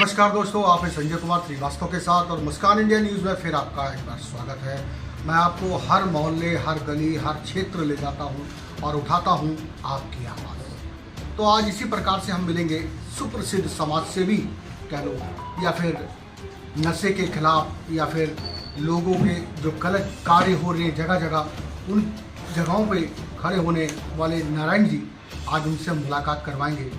नमस्कार दोस्तों, आप हैं संजय कुमार श्रीवास्तव के साथ और मुस्कान इंडिया न्यूज़ में फिर आपका एक बार स्वागत है। मैं आपको हर मोहल्ले, हर गली, हर क्षेत्र ले जाता हूं और उठाता हूं आपकी आवाज़। तो आज इसी प्रकार से हम मिलेंगे सुप्रसिद्ध समाज सेवी कह लो, या फिर नशे के खिलाफ, या फिर लोगों के जो गलत कार्य हो रहे हैं जगह जगह, उन जगहों पे खड़े होने वाले नारायण जी। आज उनसे हम मुलाकात करवाएंगे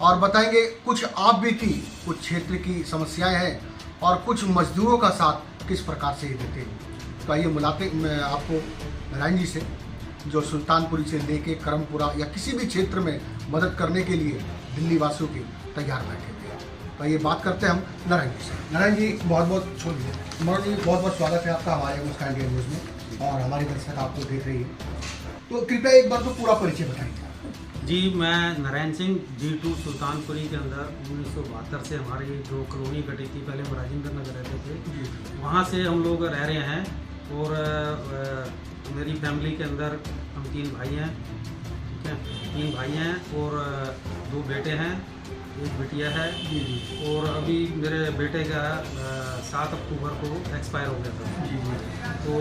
और बताएंगे कुछ आप बीती कुछ क्षेत्र की समस्याएं हैं और कुछ मजदूरों का साथ किस प्रकार से ये देते हैं। तो आइए मिलाते मैं आपको नारायण जी से, जो सुल्तानपुरी से लेके करमपुरा या किसी भी क्षेत्र में मदद करने के लिए दिल्ली वासियों के तैयार बैठे हुए हैं। तो ये बात करते हैं हम नारायण जी से। नारायण जी बहुत बहुत स्वागत है आपका हमारे मुस्कान इंडिया न्यूज़ में, और हमारे दर्शक आपको देख रही है। तो कृपया एक बार तो पूरा परिचय बताइए। जी, मैं नारायण सिंह G2 सुल्तानपुरी के अंदर 1972 से हमारी जो कॉलोनी कटी थी, पहले हम राजेंद्र नगर रहते थे, वहाँ से हम लोग रह रहे हैं। और मेरी फैमिली के अंदर हम 3 भाई हैं, ठीक है, 3 भाई हैं और 2 बेटे हैं, एक बिटिया है। और अभी मेरे बेटे का 7 अक्टूबर को एक्सपायर हो गया था। तो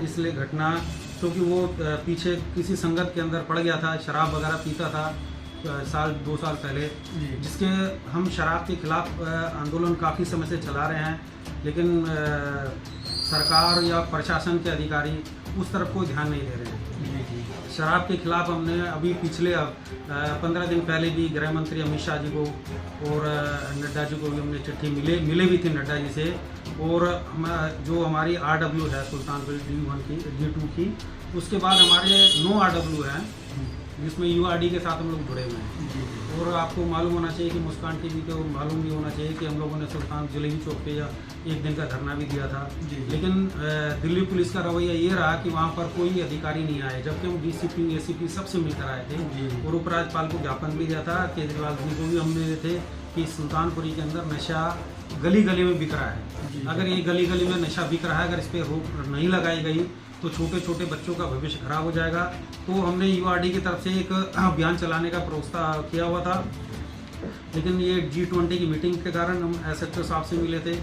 इसलिए घटना, क्योंकि वो पीछे किसी संगत के अंदर पड़ गया था, शराब वगैरह पीता था 2 साल पहले, जिसके हम शराब के खिलाफ आंदोलन काफ़ी समय से चला रहे हैं, लेकिन सरकार या प्रशासन के अधिकारी उस तरफ कोई ध्यान नहीं दे रहे हैं। शराब के खिलाफ हमने अभी पिछले 15 दिन पहले भी गृह मंत्री अमित शाह जी को और नड्डा जी को भी हमने चिट्ठी मिले भी थे नड्डा जी से। और जो हमारी RW है सुल्तानपुर D1 की D2 की, उसके बाद हमारे 9 RW हैं, जिसमें URD के साथ हम लोग जुड़े हुए हैं। और आपको मालूम होना चाहिए कि मुस्कान टीवी को मालूम भी होना चाहिए कि हम लोगों ने सुल्तान जलेबी चौक पे या एक दिन का धरना भी दिया था। लेकिन दिल्ली पुलिस का रवैया ये रहा कि वहाँ पर कोई अधिकारी नहीं आए, जबकि हम DCP ACP सबसे मिलकर आए थे और उपराज्यपाल को ज्ञापन भी दिया था, केजरीवाल जी को भी हम मिले थे कि सुल्तानपुरी के अंदर नशा गली गली में बिक रहा है। अगर ये गली गली में नशा बिक रहा है, अगर इस पर रोक नहीं लगाई गई तो छोटे छोटे बच्चों का भविष्य खराब हो जाएगा। तो हमने URD की तरफ से एक अभियान चलाने का प्रस्ताव किया हुआ था, लेकिन ये G20 की मीटिंग के कारण हम SHO साहब से मिले थे।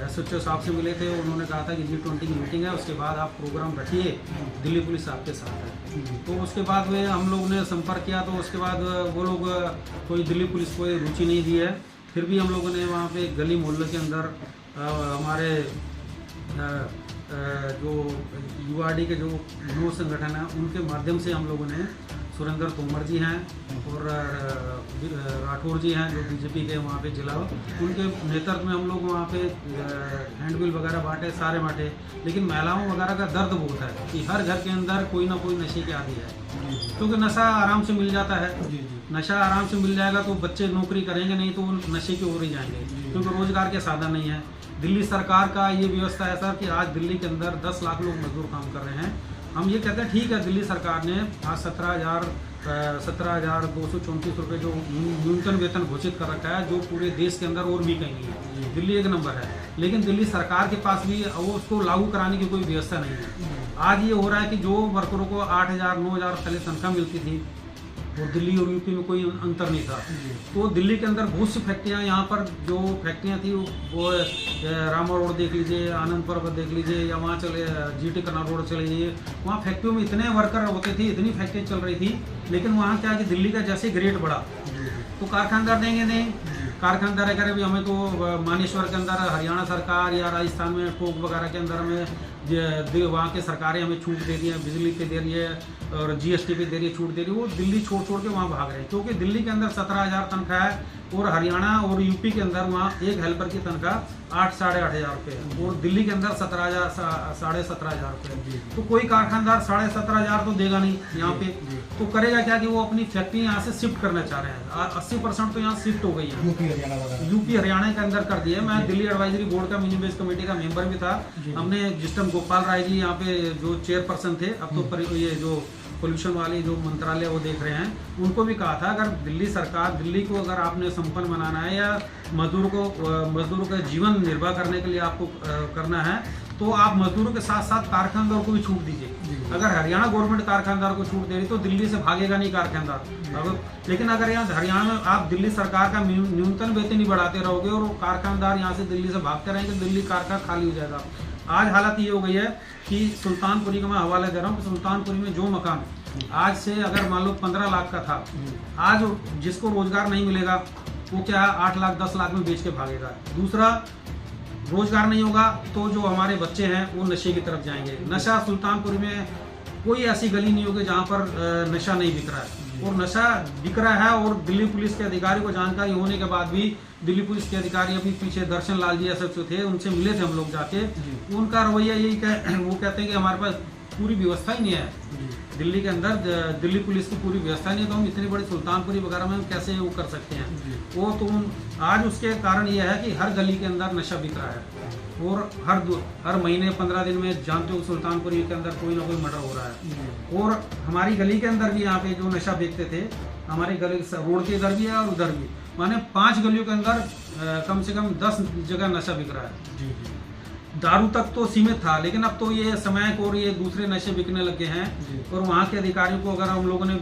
SHO साहब से मिले थे, उन्होंने कहा था कि G20 की मीटिंग है, उसके बाद आप प्रोग्राम रखिए, दिल्ली पुलिस आपके साथ है। तो उसके बाद में हम लोग ने संपर्क किया, तो उसके बाद वो लोग कोई दिल्ली पुलिस को रुचि नहीं दी है। फिर भी हम लोगों ने वहाँ पे गली मोहल्ले के अंदर हमारे जो URD के जो 9 संगठन हैं, उनके माध्यम से हम लोगों ने सुरेंद्र तोमर जी हैं और राठौर जी हैं जो BJP के वहाँ पे जिला, उनके नेतृत्व में हम लोग वहाँ पे हैंडबिल वगैरह बांटे, सारे बांटे। लेकिन महिलाओं वगैरह का दर्द बहुत है कि हर घर के अंदर कोई ना कोई नशे के आदी है, क्योंकि नशा आराम से मिल जाता है। नशा आराम से मिल जाएगा तो बच्चे नौकरी करेंगे नहीं, तो वो नशे की ओर ही जाएंगे, क्योंकि रोजगार के साधन नहीं है। दिल्ली सरकार का ये व्यवस्था है सर कि आज दिल्ली के अंदर 10 लाख लोग मजदूर काम कर रहे हैं। हम ये कहते हैं ठीक है, दिल्ली सरकार ने आज 17,234 रुपये जो न्यूनतम वेतन घोषित कर रखा है, जो पूरे देश के अंदर और भी कहीं नहीं है। दिल्ली एक नंबर है, लेकिन दिल्ली सरकार के पास भी वो उसको लागू कराने की कोई व्यवस्था नहीं है। आज ये हो रहा है कि जो वर्करों को 8,000 9,000 पहले तनख्वाह मिलती थी, और दिल्ली और यूपी में कोई अंतर नहीं था। तो दिल्ली के अंदर बहुत सी फैक्ट्रियाँ, यहाँ पर जो फैक्ट्रियाँ थी वो रामा रोड देख लीजिए, आनंद पर्वत देख लीजिए, या वहाँ चले GT कनाल रोड चले जाइए, वहाँ फैक्ट्रियों में इतने वर्कर होते थे, इतनी फैक्ट्री चल रही थी। लेकिन वहाँ क्या कि दिल्ली का जैसे ग्रेड बढ़ा तो कारखानदार देंगे नहीं, कारखानदार अगर भी हमें तो मानेश्वर के अंदर हरियाणा सरकार या राजस्थान में टोक वगैरह के अंदर हमें वहाँ के सरकारें हमें छूट दे रही है, बिजली पे दे रही है और GST पे दे रही है, छूट दे रही है। वो दिल्ली छोड़ के वहाँ भाग रहे हैं, क्योंकि दिल्ली के अंदर 17,000 तनख्वाह है और हरियाणा और यूपी के अंदर वहाँ एक हेल्पर की तनख्वाह 8-8,500 रुपये है, और दिल्ली के अंदर 17,000 रुपये। तो कोई कारखानदार 17,500 तो देगा नहीं यहाँ पे, तो करेगा क्या कि वो अपनी फैक्ट्री यहाँ से शिफ्ट करना चाह रहे हैं। 80% तो यहाँ शिफ्ट हो गई है, यूपी हरियाणा के अंदर कर दिया। मैं दिल्ली एडवाइजरी बोर्ड का मिनिमम वेज कमेटी का मेंबर भी था। हमने जिस्टम गोपाल राय जी यहाँ पे जो चेयरपर्सन थे, अब तो ये जो पोल्यूशन वाली जो मंत्रालय वो देख रहे हैं, उनको भी कहा था अगर दिल्ली सरकार, दिल्ली को अगर आपने संपन्न बनाना है या मजदूरों का जीवन निर्वाह करने के लिए आपको करना है, तो आप मजदूरों के साथ साथ कारखानदार को भी छूट दीजिए। अगर हरियाणा गवर्नमेंट कारखानदार को छूट दे रही तो दिल्ली से भागेगा नहीं कारखानदार। लेकिन अगर यहाँ हरियाणा में आप दिल्ली सरकार का न्यूनतम वेतन ही बढ़ाते रहोगे और कारखानदार यहाँ से दिल्ली से भागते रहेंगे, दिल्ली कारखाना खाली हो जाएगा। आज हालत ये हो गई है कि सुल्तानपुरी का मैं हवाला दे रहा हूँ कि सुल्तानपुरी में जो मकान आज से अगर मान लो 15 लाख का था, आज जिसको रोजगार नहीं मिलेगा वो क्या 8 लाख 10 लाख में बेच के भागेगा। दूसरा, रोजगार नहीं होगा तो जो हमारे बच्चे हैं वो नशे की तरफ जाएंगे। नशा सुल्तानपुर में कोई ऐसी गली नहीं होगी जहाँ पर नशा नहीं बिक रहा है, और नशा बिक रहा है। और दिल्ली पुलिस के अधिकारी को जानकारी होने के बाद भी दिल्ली पुलिस के अधिकारी अभी पीछे दर्शन लाल जी ऐसे थे, उनसे मिले थे हम लोग जाके, उनका रवैया यही वो कहते हैं कि हमारे पास पूरी व्यवस्था ही नहीं है दिल्ली के अंदर, दिल्ली पुलिस की पूरी व्यवस्था नहीं है, तो हम इतनी बड़ी सुल्तानपुरी वगैरह में हम कैसे वो कर सकते हैं वो। तो आज उसके कारण ये है कि हर गली के अंदर नशा बिक रहा है, और हर महीने 15 दिन में जानते हो सुल्तानपुरी के अंदर कोई ना कोई मर्डर हो रहा है। और हमारी गली के अंदर भी यहाँ पे जो नशा बेचते थे, हमारी गली रोड के इधर भी है और उधर भी, माने 5 गलियों के अंदर कम से कम 10 जगह नशा बिक रहा है। दारू तक तो सीमित था, लेकिन अब तो ये समय और ये दूसरे नशे बिकने लगे हैं। और वहाँ के अधिकारियों को अगर हम लोगों ने,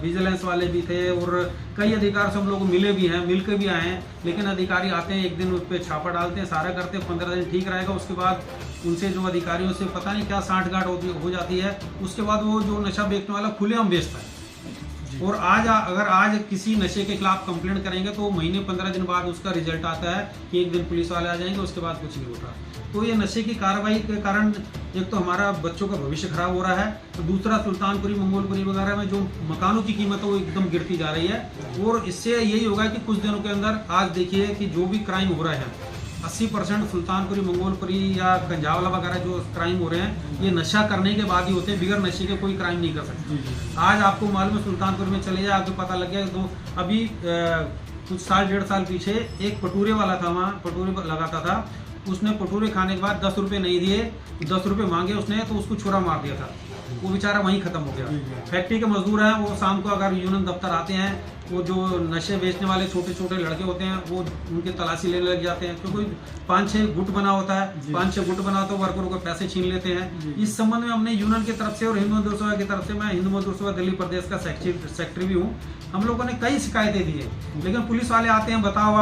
विजिलेंस वाले भी थे और कई अधिकारी से हम लोग मिले भी हैं, मिल के भी आए हैं, लेकिन अधिकारी आते हैं, एक दिन उस पर छापा डालते हैं, सारा करते हैं, 15 दिन ठीक रहेगा, उसके बाद उनसे जो अधिकारियों से पता नहीं क्या सांठगांठ हो जाती है, उसके बाद वो जो नशा बेचने वाला खुलेआम बेचता है। और अगर आज किसी नशे के खिलाफ कंप्लेंट करेंगे तो महीने 15 दिन बाद उसका रिजल्ट आता है कि एक दिन पुलिस वाले आ जाएंगे, उसके बाद कुछ नहीं होता। तो ये नशे की कार्रवाई के कारण एक तो हमारा बच्चों का भविष्य खराब हो रहा है, तो दूसरा सुल्तानपुरी मंगोलपुरी वगैरह में जो मकानों की कीमत है वो एकदम गिरती जा रही है। और इससे यही होगा कि कुछ दिनों के अंदर आज देखिए कि जो भी क्राइम हो रहे हैं 80% सुल्तानपुरी मंगोलपुरी या कंजावला वगैरह जो क्राइम हो रहे हैं ये नशा करने के बाद ही होते हैं, बिगर नशे के कोई क्राइम नहीं कर सकते। आज आपको मालूम है सुल्तानपुर में चले जाए आपको पता लग गया। तो अभी कुछ साल 1.5 साल पीछे एक पटूरे वाला था, वहाँ पटूरे लगाता था, उसने पटूरे खाने के बाद 10 रुपये नहीं दिए, 10 रुपये मांगे उसने, तो उसको छुरा मार दिया था, वो बेचारा वहीं खत्म हो गया। फैक्ट्री के मजदूर हैं, वो शाम को अगर यूनियन दफ्तर आते हैं, वो जो नशे बेचने वाले छोटे छोटे लड़के होते हैं वो उनके तलाशी लेने लग जाते हैं, क्योंकि 5-6 गुट बना होता है, 5-6 गुट बना तो वर्करों को पैसे छीन लेते हैं। इस संबंध में हमने यूनियन की तरफ से और हिंदू मजदूर सभा की तरफ से, मैं हिंदू मजदूर सभा दिल्ली प्रदेश का सेक्रेटरी भी हूँ, हम लोगों ने कई शिकायतें दी है, लेकिन पुलिस वाले आते हैं, बताओ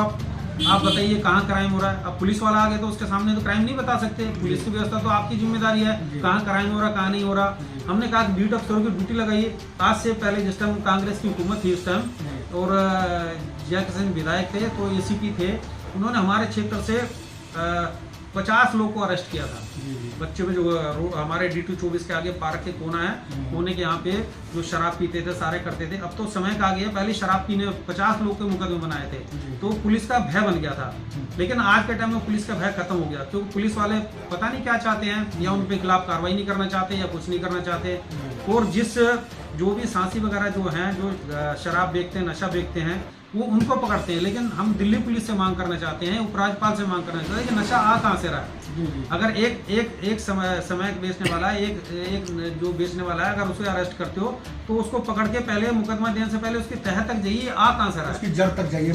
आप बताइए कहाँ क्राइम हो रहा है। अब पुलिस वाला आ गया तो उसके सामने तो क्राइम नहीं बता सकते, पुलिस की व्यवस्था तो आपकी जिम्मेदारी है, कहाँ क्राइम हो रहा कहाँ नहीं हो रहा। हमने कहा बीट अफसरों की ड्यूटी लगाइए। आज से पहले जिस टाइम कांग्रेस की हुकूमत थी उस टाइम, और जयकिशन विधायक थे तो एसीपी थे, उन्होंने हमारे क्षेत्र से 50 लोग को अरेस्ट किया था। बच्चे में जो हमारे D2 24 के आगे पार्क के कोना है, कोने के यहाँ पे जो शराब पीते थे सारे करते थे। अब तो समय का आ गया, पहले शराब पीने 50 लोग के मुकदमे बनाए थे, तो पुलिस का भय बन गया था। लेकिन आज के टाइम में पुलिस का भय खत्म हो गया, क्योंकि पुलिस वाले पता नहीं क्या चाहते हैं, या उनके खिलाफ कार्रवाई नहीं करना चाहते या कुछ नहीं करना चाहते। और जो भी सांसी वगैरह जो हैं, जो शराब बेचते हैं, नशा बेचते हैं, वो उनको पकड़ते हैं। लेकिन हम दिल्ली पुलिस से मांग करना चाहते हैं, उपराज्यपाल से मांग करना चाहते हैं कि नशा आ कहाँ से रहा है। अगर एक समय बेचने वाला है, एक जो बेचने वाला है, अगर उसे अरेस्ट करते हो तो उसको पकड़ के पहले मुकदमा देने से पहले उसकी तह तक जाइए, आ कहाँ से रहा है, उसकी जड़ तक जाइए,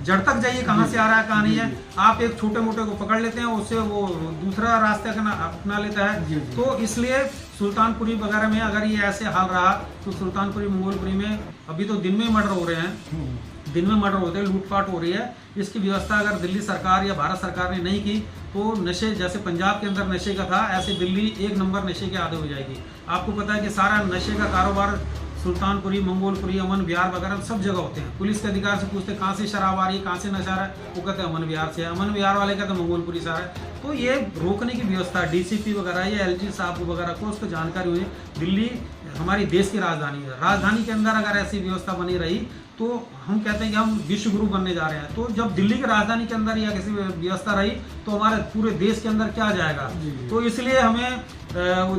जड़ तक जाइए, कहाँ से आ रहा है कहाँ नहीं है। आप एक छोटे मोटे को पकड़ लेते हैं, उससे वो दूसरा रास्ता अपना लेता है। तो इसलिए सुल्तानपुरी वगैरह में अगर ये ऐसे हाल रहा तो सुल्तानपुरी मंगोलपुरी में अभी तो दिन में मर्डर हो रहे हैं, दिन में मर्डर होते हैं, लूटपाट हो रही है। इसकी व्यवस्था अगर दिल्ली सरकार या भारत सरकार ने नहीं की तो नशे, जैसे पंजाब के अंदर नशे का था, ऐसे दिल्ली 1 नंबर नशे के आदि हो जाएगी। आपको पता है कि सारा नशे का कारोबार सुल्तानपुरी, मंगोलपुरी, अमन विहार वगैरह सब जगह होते हैं। पुलिस के अधिकारी से पूछते कहाँ से शराब आ रही है, कहाँ से नशा आ रहा है, वो कहते हैं अमन विहार से है, अमन विहार वाले कहते हैं मंगोलपुरी से आ रहा है। तो ये रोकने की व्यवस्था डीसीपी वगैरह या LG साहब वगैरह को उसको जानकारी हुई। दिल्ली हमारी देश की राजधानी है, राजधानी के अंदर अगर ऐसी व्यवस्था बनी रही तो हम कहते हैं कि हम विश्व गुरु बनने जा रहे हैं। तो जब दिल्ली की राजधानी के अंदर या किसी व्यवस्था रही तो हमारे पूरे देश के अंदर क्या जाएगा। तो इसलिए हमें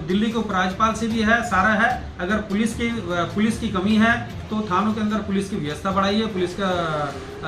दिल्ली के उपराज्यपाल से भी है, सारा है। अगर पुलिस की कमी है तो थानों के अंदर पुलिस की व्यवस्था बढ़ाइए, पुलिस का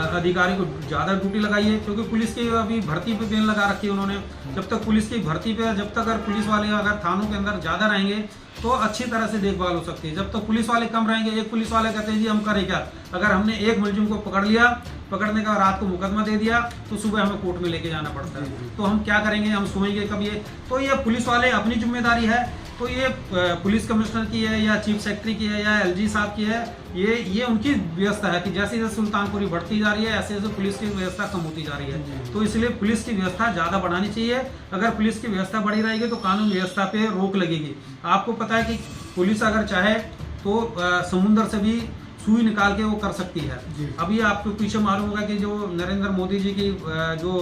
अधिकारी को ज़्यादा ड्यूटी लगाइए, क्योंकि पुलिस की अभी भर्ती पे बैन लगा रखी है उन्होंने। जब तक पुलिस की भर्ती पे, जब तक अगर पुलिस वाले अगर थानों के अंदर ज़्यादा रहेंगे तो अच्छी तरह से देखभाल हो सकती है। जब तक पुलिस वाले कम रहेंगे, एक पुलिस वाले कहते हैं जी हम करें क्या, अगर हमने एक मुलजिम को पकड़ लिया, पकड़ने का रात को मुकदमा दे दिया तो सुबह हमें कोर्ट में लेके जाना पड़ता है। तो हम क्या करेंगे, हम सोएंगे कब? ये तो ये पुलिस वाले अपनी जिम्मेदारी है, तो ये पुलिस कमिश्नर की है या चीफ सेक्रेटरी की है या एलजी साहब की है, ये उनकी व्यवस्था है कि जैसे जैसे सुल्तानपुरी बढ़ती जा रही है ऐसे ऐसे पुलिस की व्यवस्था कम होती जा रही है। तो इसलिए पुलिस की व्यवस्था ज़्यादा बढ़ानी चाहिए। अगर पुलिस की व्यवस्था बढ़ी रहेगी तो कानून व्यवस्था पे रोक लगेगी। आपको पता है कि पुलिस अगर चाहे तो समुद्र से भी सुई निकाल के वो कर सकती है। अभी आपको पीछे मालूम होगा कि जो नरेंद्र मोदी जी की जो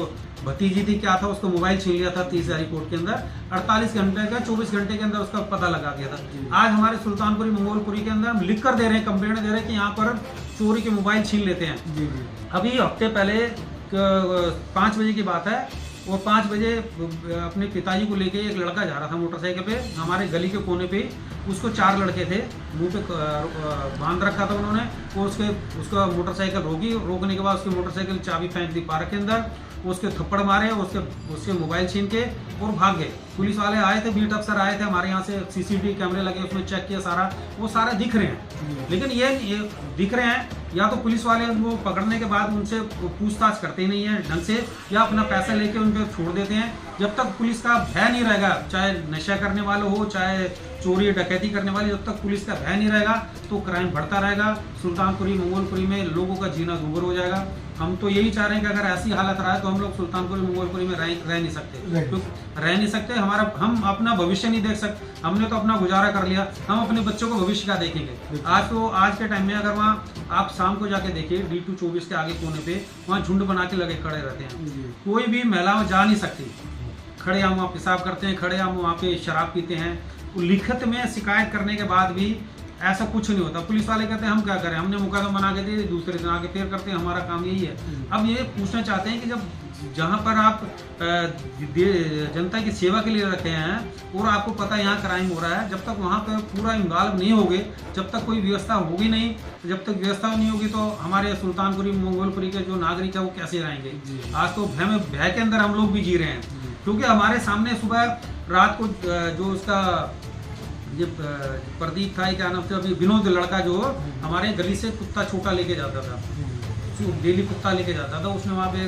भतीजी थी, क्या था, उसको मोबाइल छीन लिया था 30 रिपोर्ट के अंदर, 48 घंटे का 24 घंटे के अंदर उसका पता लगा दिया था। आज हमारे सुल्तानपुरी मंगोलपुरी के अंदर हम लिख कर दे रहे हैं, कंप्लेंट दे रहे हैं कि यहाँ पर चोरी के मोबाइल छीन लेते हैं। अभी हफ्ते पहले 5 बजे की बात है, वो 5 बजे अपने पिताजी को लेके एक लड़का जा रहा था मोटरसाइकिल पे, हमारे गली के कोने पे। उसको 4 लड़के थे, मुंह पे बांध रखा था उन्होंने। वो उसका मोटरसाइकिल रोकने के बाद उसकी मोटरसाइकिल चाबी फेंक दी पार्क के अंदर, उसके थप्पड़ मारे, उसके मोबाइल छीन के और भाग गए। पुलिस वाले आए थे, बीट अफसर आए थे हमारे यहाँ से, सीसीटीवी कैमरे लगे, उसमें चेक किया सारा, वो सारा दिख रहे हैं। लेकिन ये दिख रहे हैं, या तो पुलिस वाले उनको पकड़ने के बाद उनसे पूछताछ करते ही नहीं है ढंग से, या अपना पैसा लेके उनको छोड़ देते हैं। जब तक पुलिस का भय नहीं रहेगा, चाहे नशा करने वाले हो, चाहे चोरी डकैती करने वाले, जब तक पुलिस का भय नहीं रहेगा तो क्राइम बढ़ता रहेगा। सुल्तानपुरी मंगोलपुरी में लोगों का जीना दूभर हो जाएगा। हम तो यही चाह रहे हैं कि अगर ऐसी हालत रहा है तो हम लोग सुल्तानपुरी मंगोलपुरी में रह नहीं सकते, रह नहीं सकते। हम अपना भविष्य नहीं देख सकते। हमने तो अपना गुजारा कर लिया, हम अपने बच्चों को भविष्य का देखेंगे। आज के टाइम में अगर वहाँ आप शाम को जाके देखिए D2 24 के आगे कोने पे, वहाँ झुंड बना के लगे खड़े रहते हैं। कोई भी महिला जा नहीं सकती, खड़े हम वहाँ पेशाब करते हैं, खड़े हम वहाँ पे शराब पीते हैं। लिखित में शिकायत करने के बाद भी ऐसा कुछ नहीं होता। पुलिस वाले कहते हैं हम क्या करें, हमने मुकदमा बना के दिए, दूसरे दिन आके फिर करते हैं, हमारा काम यही है। अब ये पूछना चाहते हैं कि जब जहाँ पर आप जनता की सेवा के लिए रखे हैं और आपको पता है यहाँ क्राइम हो रहा है, जब तक वहाँ पर पूरा इन्वॉल्व नहीं होगे, जब तक कोई व्यवस्था होगी नहीं, जब तक व्यवस्था नहीं होगी तो हमारे सुल्तानपुरी मंगोलपुरी के जो नागरिक है वो कैसे रहेंगे। आज तो भय के अंदर हम लोग भी जी रहे हैं, क्योंकि हमारे सामने सुबह रात को जो उसका ये प्रदीप था, क्या नाम था, अभी विनोद लड़का जो हमारे गली से कुत्ता छोटा लेके जाता था, डेली कुत्ता लेके जाता था। उसने वहाँ पे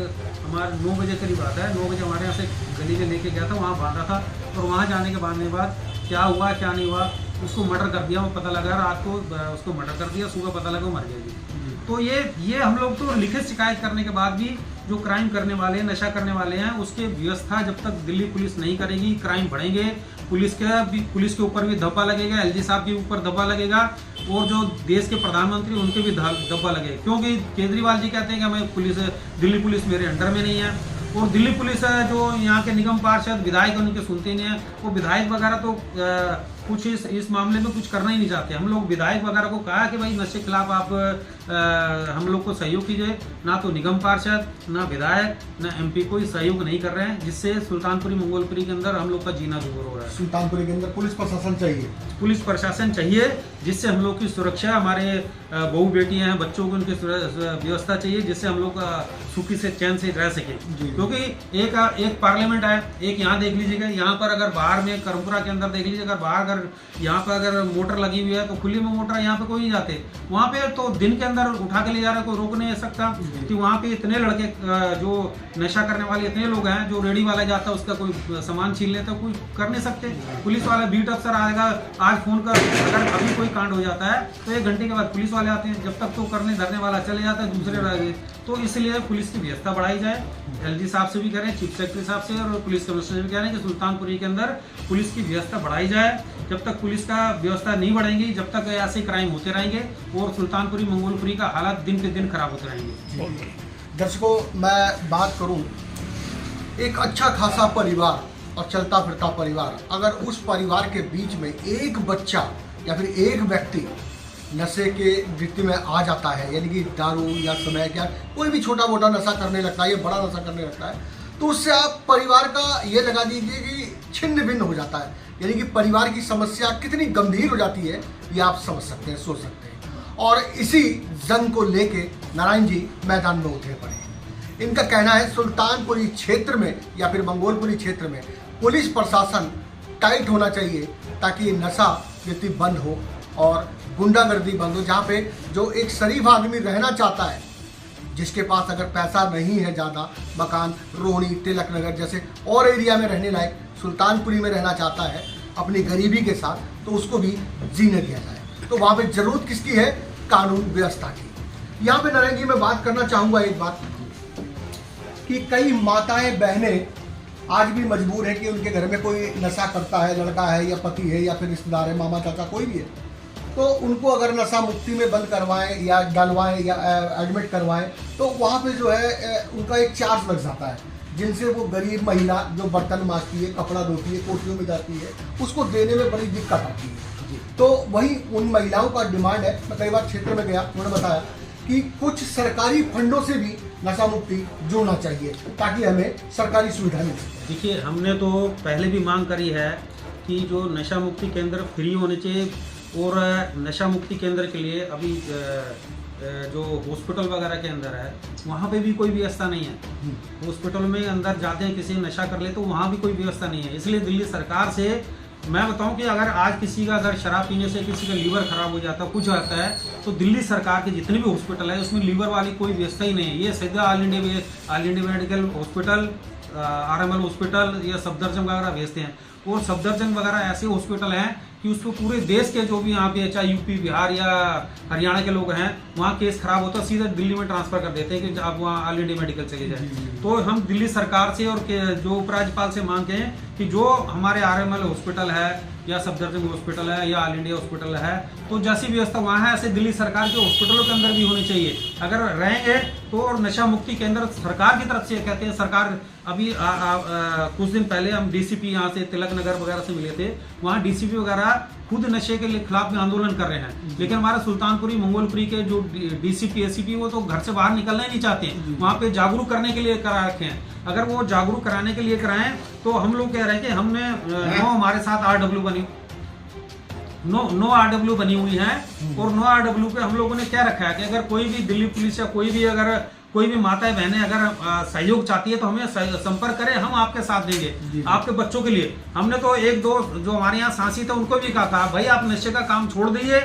हमारे 9 बजे करीब आता है, 9 बजे हमारे यहाँ से गली में लेके गया था, वहाँ बांधा था। और वहाँ जाने के बाद क्या हुआ क्या नहीं हुआ, उसको मर्डर कर दिया। वो पता लगा रात को उसको मर्डर कर दिया, सुबह पता लगा वो मर गया। तो ये हम लोग तो लिखित शिकायत करने के बाद भी जो क्राइम करने वाले, नशा करने वाले हैं, उसके व्यवस्था जब तक दिल्ली पुलिस नहीं करेगी, क्राइम बढ़ेंगे। पुलिस के ऊपर भी धब्बा लगेगा, एलजी साहब के ऊपर धब्बा लगेगा, और जो देश के प्रधानमंत्री उनके भी धब्बा लगेगा। क्योंकि केजरीवाल जी कहते हैं कि हमें दिल्ली पुलिस मेरे अंडर में नहीं है, और दिल्ली पुलिस जो यहाँ के निगम पार्षद विधायक उनके सुनते नहीं है। वो विधायक वगैरह तो कुछ इस मामले में कुछ करना ही नहीं चाहते। हम लोग विधायक वगैरह को कहा कि भाई नशे के खिलाफ आप हम लोग को सहयोग कीजिए, ना तो निगम पार्षद, ना विधायक, ना एमपी कोई सहयोग नहीं कर रहे हैं, जिससे सुल्तानपुरी मंगोलपुरी के अंदर हम लोग का जीना दूभर हो रहा है। सुल्तानपुरी के अंदर पुलिस प्रशासन चाहिए, पुलिस प्रशासन चाहिए, जिससे हम लोग की सुरक्षा, हमारे बहू बेटियां हैं, बच्चों को उनकी व्यवस्था चाहिए, जिससे हम लोग सुखी से चैन से रह सके। क्योंकि एक पार्लियामेंट है, एक यहाँ देख लीजिएगा, यहाँ पर अगर बाहर में करमपुरा के अंदर देख लीजिए, अगर बाहर अगर यहाँ पर अगर मोटर लगी हुई है तो खुली में मोटर, यहाँ पे कोई नहीं जाते। वहाँ पे तो दिन के अंदर उठा के ले जा रहा है, कोई रोक नहीं सकता। कि वहाँ पे इतने लड़के जो नशा करने वाले इतने लोग हैं, जो रेडी वाला जाता है उसका कोई सामान छीन लेता, कोई कर नहीं सकते। पुलिस वाला बीट अफसर आएगा, आज फोन कर, अगर अभी कोई कांड हो जाता है तो 1 घंटे के बाद पुलिस वाले आते हैं, जब तक तो करने धरने वाला चले जाता है, दूसरे रह गए। तो इसलिए पुलिस की व्यवस्था बढ़ाई जाए, एलजी साहब से भी करें, चीफ सेक्रेटरी साहब से, और पुलिस कमिश्नर से भी कह रहे हैं कि सुल्तानपुरी के अंदर पुलिस की व्यवस्था बढ़ाई जाए। जब तक पुलिस का व्यवस्था नहीं बढ़ेगी, जब तक ऐसे क्राइम होते रहेंगे और सुल्तानपुरी मंगोलपुरी का हालात दिन पे दिन खराब होते रहेंगे। दर्शकों, मैं बात करूं, एक अच्छा खासा परिवार और चलता फिरता परिवार, अगर उस परिवार के बीच में एक बच्चा या फिर एक व्यक्ति नशे के वृत्ति में आ जाता है, यानी कि दारू या स्मैक या कोई भी छोटा मोटा नशा करने लगता है या बड़ा नशा करने लगता है, तो उससे आप परिवार का ये लगा दीजिए कि छिन्न भिन्न हो जाता है। यानी कि परिवार की समस्या कितनी गंभीर हो जाती है, ये आप समझ सकते हैं, सोच सकते हैं। और इसी जंग को लेके नारायण जी मैदान में उतरे पड़े। इनका कहना है सुल्तानपुरी क्षेत्र में या फिर मंगोलपुरी क्षेत्र में पुलिस प्रशासन टाइट होना चाहिए, ताकि ये नशा वृत्ति बंद हो और गुंडागर्दी बंद हो, जहाँ पे जो एक शरीफ आदमी रहना चाहता है, जिसके पास अगर पैसा नहीं है ज़्यादा, मकान रोहिणी, तिलक नगर जैसे और एरिया में रहने लायक, सुल्तानपुरी में रहना चाहता है अपनी गरीबी के साथ, तो उसको भी जीने दिया जाए। तो वहाँ पे जरूरत किसकी है? कानून व्यवस्था की। यहाँ पे नारायण जी मैं बात करना चाहूँगा एक बात कि कई माताएं बहनें आज भी मजबूर है कि उनके घर में कोई नशा करता है, लड़का है या पति है या फिर रिश्तेदार है, मामा चाचा कोई भी है, तो उनको अगर नशा मुक्ति में बंद करवाएं या डलवाएं या एडमिट करवाएं, तो वहाँ पे जो है उनका एक चार्ज लग जाता है, जिनसे वो गरीब महिला जो बर्तन मांजती है, कपड़ा धोती है, कोठियों में जाती है, उसको देने में बड़ी दिक्कत आती है। तो वही उन महिलाओं का डिमांड है। मैं कई बार क्षेत्र में गया, उन्होंने बताया कि कुछ सरकारी फंडों से भी नशा मुक्ति जोड़ना चाहिए ताकि हमें सरकारी सुविधा मिल सके। देखिए, हमने तो पहले भी मांग करी है कि जो नशा मुक्ति केंद्र फ्री होने चाहिए, और नशा मुक्ति केंद्र के लिए अभी जो हॉस्पिटल वगैरह के अंदर है वहाँ पे भी कोई व्यवस्था नहीं है। हॉस्पिटल में अंदर जाते हैं, किसी नशा कर ले तो वहाँ भी कोई व्यवस्था नहीं है। इसलिए दिल्ली सरकार से मैं बताऊं कि अगर आज किसी का अगर शराब पीने से किसी का लीवर खराब हो जाता है, कुछ होता है, तो दिल्ली सरकार के जितने भी हॉस्पिटल है उसमें लीवर वाली कोई व्यवस्था ही नहीं है। ये सीधा all India medical hospital, RML hospital या सफदरजंग वगैरह भेजते हैं। और सफदरजंग वगैरह ऐसे हॉस्पिटल हैं कि उसको पूरे देश के जो भी यहाँ पे चाहे यूपी, बिहार या हरियाणा के लोग हैं, वहाँ केस खराब होता है सीधा दिल्ली में ट्रांसफर कर देते हैं कि आप वहाँ ऑल इंडिया मेडिकल चले जाए। तो हम दिल्ली सरकार से और जो उपराज्यपाल से मांगते हैं कि जो हमारे RML हॉस्पिटल है या सफदरजंग हॉस्पिटल है या ऑल इंडिया हॉस्पिटल है, तो जैसी व्यवस्था वहाँ है ऐसे दिल्ली सरकार के हॉस्पिटलों के अंदर भी होनी चाहिए। अगर रहेंगे तो, और नशा मुक्ति केंद्र सरकार की तरफ से कहते हैं, सरकार अभी कुछ दिन पहले हम DCP यहाँ से तिलक नगर वगैरह से मिले थे, वहाँ DCP वगैरह खुद नशे के खिलाफ में आंदोलन कर रहे हैं, लेकिन हमारे सुल्तानपुरी मंगोलपुरी के जो DCP ACP वो तो घर से बाहर निकलना ही नहीं चाहते हैं। वहाँ पे जागरूक करने के लिए करा रखे हैं। अगर वो जागरूक कराने के लिए कराएं तो हम लोग कह रहे हैं कि हमने हमारे साथ RW बनी, नो RW बनी हुई है, और नो RW पे हम लोगों ने क्या रखा है कि अगर कोई भी दिल्ली पुलिस या कोई भी माताएं बहनें अगर सहयोग चाहती है तो हमें संपर्क करें, हम आपके साथ देंगे आपके बच्चों के लिए। हमने तो एक दो जो हमारे यहाँ सांसी था उनको भी कहा था, भाई आप नशे का काम छोड़ दीजिए,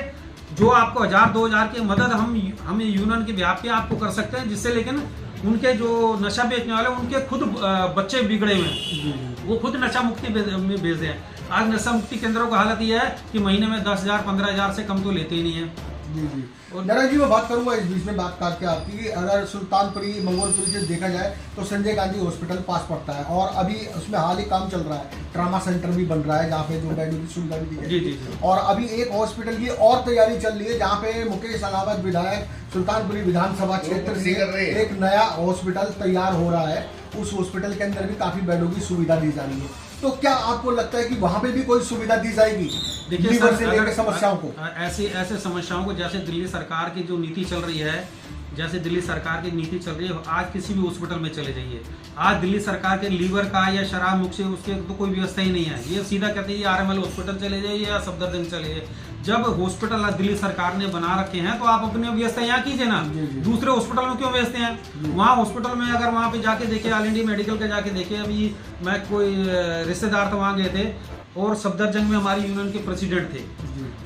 जो आपको 1000-2000 की मदद हम यूनियन के बिहाफ पे आपको कर सकते हैं, जिससे लेकिन उनके जो नशा बेचने वाले उनके खुद बच्चे बिगड़े हुए हैं, वो खुद नशा मुक्ति में भेज रहे हैं। आज नशा मुक्ति केंद्रों का हालत यह है कि महीने में 10,000-15,000 से कम तो लेते ही नहीं है। जी। और नारायण जी मैं बात करूंगा इस बीच में बात करके आपकी कि अगर सुल्तानपुरी मंगोलपुरी से देखा जाए तो संजय गांधी हॉस्पिटल पास पड़ता है, और अभी उसमें हाल ही काम चल रहा है, ट्रामा सेंटर भी बन रहा है जहाँ पे जो बेडों की सुविधा भी दी है। जी। और अभी एक हॉस्पिटल की और तैयारी चल रही है जहाँ पे मुकेश अलावत विधायक सुल्तानपुरी विधानसभा क्षेत्र से एक नया हॉस्पिटल तैयार हो रहा है। उस हॉस्पिटल के अंदर भी काफी बेडों की सुविधा दी जा रही है। तो क्या आपको लगता है कि वहाँ पे भी कोई सुविधा दी जाएगी? देखिए सर, अगर समस्याओं को ऐसे समस्याओं को, जैसे दिल्ली सरकार की जो नीति चल रही है, आज किसी भी हॉस्पिटल में चले जाइए, आज दिल्ली सरकार के लीवर का या शराब मुक्त से उसके तो कोई व्यवस्था ही नहीं है। ये सीधा कहते हैं RML हॉस्पिटल चले जाइए या सफदरजंग चले जाइए। जब हॉस्पिटल दिल्ली सरकार ने बना रखे हैं तो आप अपनी व्यवस्था यहाँ कीजिए ना, दूसरे हॉस्पिटल में क्यों भेजते हैं? वहाँ हॉस्पिटल में अगर वहाँ पे जाके देखिए, ऑल इंडिया मेडिकल के जाके देखिए, अभी मैं कोई रिश्तेदार तो वहाँ गए थे और सफदरजंग में हमारी यूनियन के प्रेसिडेंट थे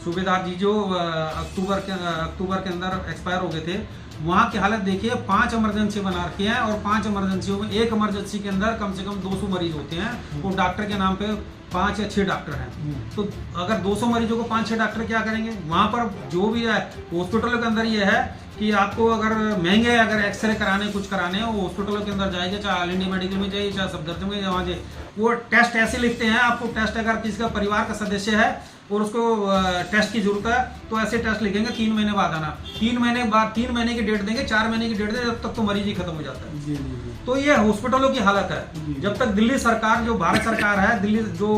सूबेदार जी, जो अक्टूबर के अंदर एक्सपायर हो गए थे। वहाँ की हालत देखिए, 5 इमरजेंसी बना रखी है और 5 इमरजेंसियों में एक इमरजेंसी के अंदर कम से कम 200 मरीज होते हैं, और डॉक्टर के नाम पे 5 या 6 डॉक्टर हैं। तो अगर 200 मरीजों को 5-6 डॉक्टर क्या करेंगे? वहाँ पर जो भी है हॉस्पिटलों के अंदर ये है कि आपको अगर महंगे अगर एक्सरे कराने कुछ कराने हो, हॉस्पिटलों के अंदर जाइए, चाहे ऑल इंडिया मेडिकल में जाइए, चाहे सफदरजंग में वहाँ जाइए, वो टेस्ट ऐसे लिखते हैं आपको। टेस्ट अगर किसी का परिवार का सदस्य है और उसको टेस्ट की जरूरत है तो ऐसे टेस्ट लिखेंगे 3 महीने बाद आना, 3 महीने बाद 3 महीने की डेट देंगे, 4 महीने की डेट देंगे, जब तक तो मरीज ही खत्म हो जाता है। जी। तो ये हॉस्पिटलों की हालत है। जब तक दिल्ली सरकार, जो भारत सरकार है, दिल्ली जो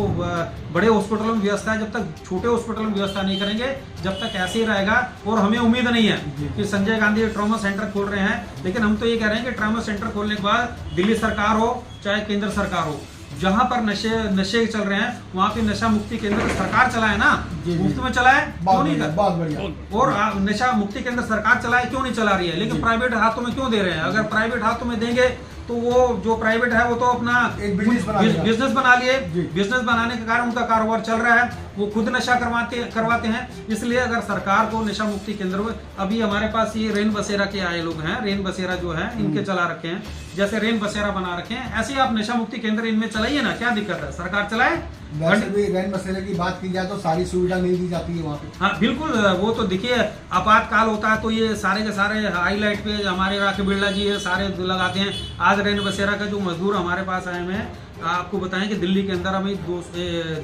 बड़े हॉस्पिटलों में व्यवस्था है, जब तक छोटे हॉस्पिटलों में व्यवस्था नहीं करेंगे, जब तक ऐसे ही रहेगा। और हमें उम्मीद नहीं है कि संजय गांधी ट्रॉमा सेंटर खोल रहे हैं, लेकिन हम तो ये कह रहे हैं कि ट्रॉमा सेंटर खोलने के बाद दिल्ली सरकार हो चाहे केंद्र सरकार हो, जहां पर नशे चल रहे हैं वहां पे नशा मुक्ति केंद्र सरकार चलाए ना, मुफ्त में चलाए, क्यों नहीं? बहुत बढ़िया। और नशा मुक्ति केंद्र सरकार चलाए, क्यों नहीं चला रही है? लेकिन प्राइवेट हाथों में क्यों दे रहे हैं? अगर प्राइवेट हाथों में देंगे तो वो जो प्राइवेट है वो तो अपना एक बिजनेस बना लिए, बिजनेस बनाने के कारण उनका कारोबार चल रहा है, वो खुद नशा करवाते हैं। इसलिए अगर सरकार को नशा मुक्ति केंद्र, अभी हमारे पास ये रेन बसेरा के आए लोग हैं, रेन बसेरा जो है इनके चला रखे हैं, जैसे रेन बसेरा बना रखे हैं, ऐसे ही आप नशा मुक्ति केंद्र इनमें चलाइए ना, क्या दिक्कत है, सरकार चलाए। वैसे भी रेन बसेरे की बात की जाए तो सारी सुविधा नहीं दी जाती है वहाँ पे। हाँ बिल्कुल, वो तो देखिए आपातकाल होता है तो ये सारे के सारे हाईलाइट पे हमारे राके बिरला जी ये सारे लगाते हैं। आज रेन बसेरा का जो मजदूर हमारे पास आए हुए हैं, आपको बताएं कि दिल्ली के अंदर अभी